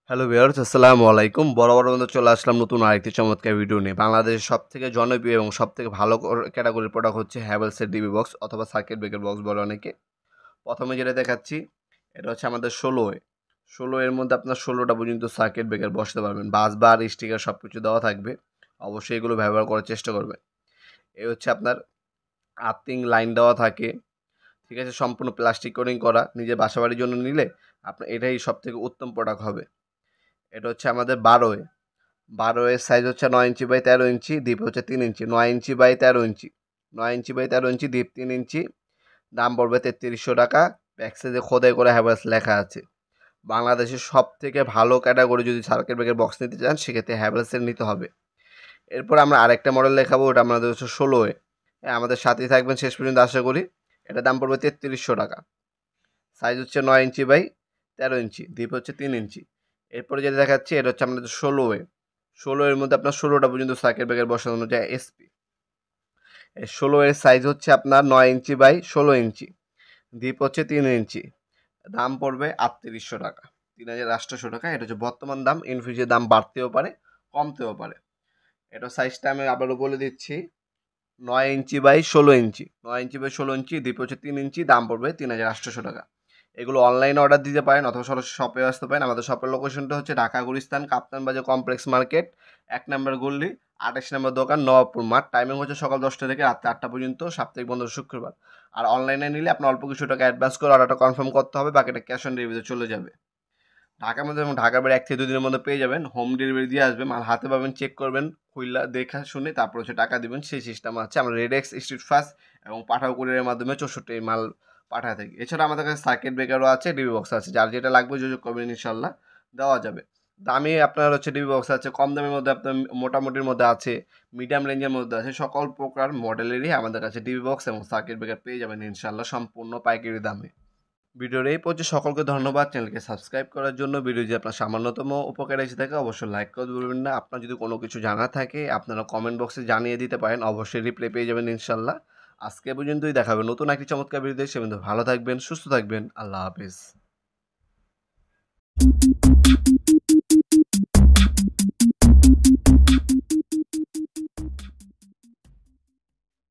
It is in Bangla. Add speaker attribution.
Speaker 1: হ্যালো ভিউয়ার্স, আসসালামু আলাইকুম। বরাবর মতো চলে আসলাম নতুন আরেকটি চমৎকার ভিডিও নিয়ে। বাংলাদেশের সবথেকে জনপ্রিয় এবং সবথেকে ভালো ক্যাটাগরির প্রোডাক্ট হচ্ছে হ্যাভেলসের ডিবি বক্স অথবা সার্কিট ব্রেকার বক্স বলে অনেকে। প্রথমে যেটা দেখাচ্ছি, এটা হচ্ছে আমাদের ১৬ এর মধ্যে আপনার ১৬টা পর্যন্ত সার্কিট ব্রেকার বসাতে পারবেন। বাস বার, স্টিকার সব কিছু দেওয়া থাকবে। অবশ্যই এগুলো ব্যবহার করার চেষ্টা করবেন। এই হচ্ছে আপনার আর্থিং লাইন দেওয়া থাকে, ঠিক আছে? সম্পূর্ণ প্লাস্টিক কোটিং করা। নিজের বাসাবাড়ির জন্য নিলে আপনার এটাই সবথেকে উত্তম প্রোডাক্ট হবে। এটা হচ্ছে আমাদের ১২ এর সাইজ হচ্ছে ৯ ইঞ্চি বাই ১৩ ইঞ্চি, ডিপ হচ্ছে ৩ inch. ৯ inch by ১৩ inch, ৯ inch by ১৩ inch, deep ৩ inch. দাম পড়বে ৩৩০০ টাকা। ব্যাক সাইডে খোদাই করে হ্যাভেলস লেখা আছে। বাংলাদেশের সব থেকে ভালো ক্যাটাগরি যদি সার্কিট ব্রেকার বক্স নিতে চান, সেক্ষেত্রে হ্যাভেলসের নিতে হবে। এরপর আমরা আরেকটা মডেল দেখাবো, ওটা আমাদের হচ্ছে ১৬ হ্যাঁ, আমাদের সাথেই থাকবেন শেষ পর্যন্ত আশা করি। এটার দাম পড়বে ৩৩০০ টাকা। সাইজ হচ্ছে ৯ ইঞ্চি বাই ১৩ ইঞ্চি, ডিপ হচ্ছে ৩ ইঞ্চি। এরপরে যেটা দেখাচ্ছি, এটা হচ্ছে আমাদের ১৬ এর মধ্যে আপনার ১৬টা পর্যন্ত সার্কিট ব্রেকার বসানো যায় এসপি। ১৬ এর সাইজ হচ্ছে আপনার ৯ ইঞ্চি বাই ১৬ ইঞ্চি, ডিপ হচ্ছে ৩ ইঞ্চি। দাম পড়বে ৩৮০০ টাকা, ৩৮০০ টাকা। এটা হচ্ছে বর্তমান দাম। ইন ফিউচার দাম বাড়তেও পারে, কমতেও পারে। এটা সাইজটা আমি আবারও বলে দিচ্ছি, ৯ inch by ১৬ inch, ৯ inch by ১৬ inch, deep হচ্ছে ৩ ইঞ্চি। দাম পড়বে ৩৮০০ টাকা। এগুলো অনলাইনে অর্ডার দিতে পারেন অথবা সরাসরি শপে আসতে পারেন। আমাদের শপের লোকেশনটা হচ্ছে ঢাকা গুলিস্তান কাপ্তান বাজার কমপ্লেক্স মার্কেট, ১ নম্বর গল্লি, ২৮ নম্বর দোকান, নবাবপুর মাঠ। টাইমিং হচ্ছে সকাল ১০টা থেকে রাত ৮টা পর্যন্ত, সাপ্তাহিক বন্ধ শুক্রবার। আর অনলাইনে নিলে আপনার অল্প কিছু টাকা অ্যাডভান্স করে অর্ডারটা কনফার্ম করতে হবে, বাকিটা ক্যাশ অন ডেলিভারিতে চলে যাবে। ঢাকার মধ্যে এবং ঢাকার বাইরে ১ থেকে ২ দিনের মধ্যে পেয়ে যাবেন। হোম ডেলিভারি দিয়ে আসবে, মাল হাতে পাবেন, চেক করবেন, খুইলা দেখা শুনে তারপর হচ্ছে টাকা দিবেন। সেই সিস্টেম আছে। আমরা রেডেক্স, স্ট্রিট ফাস্ট এবং পাঠাও কুরিয়ারের মাধ্যমে ৬৪ মাল পাঠায় থাকি। এছাড়া আমাদের কাছে সার্কিট ব্রেকারও আছে, ডিবি বক্স আছে। যার যেটা লাগবে যোগাযোগ করবেন, ইনশাল্লাহ দেওয়া যাবে। দামি আপনার হচ্ছে ডিবি বক্স আছে, কম দামের মধ্যে আপনার মোটামুটির মধ্যে আছে, মিডিয়াম রেঞ্জের মধ্যে আছে। সকল প্রকার মডেলেরই আমাদের কাছে ডিবি বক্স এবং সার্কিট ব্রেকার পেয়ে যাবেন ইনশাল্লাহ সম্পূর্ণ পাইকারি দামে। ভিডিওর এই পর্যায়ে সকলকে ধন্যবাদ চ্যানেলকে সাবস্ক্রাইব করার জন্য। ভিডিও যদি আপনার সামান্যতম উপকার এসে থাকে, অবশ্যই লাইক করে বলবেন না। আপনার যদি কোনো কিছু জানা থাকে, আপনারা কমেন্ট বক্সে জানিয়ে দিতে পারেন। অবশ্যই রিপ্লাই পেয়ে যাবেন ইনশাল্লাহ। আজকে পর্যন্তই, দেখা হবে নতুন একটি চমৎকার ভিডিওতে। সে পর্যন্ত ভালো থাকবেন, সুস্থ থাকবেন। আল্লাহ হাফেজ।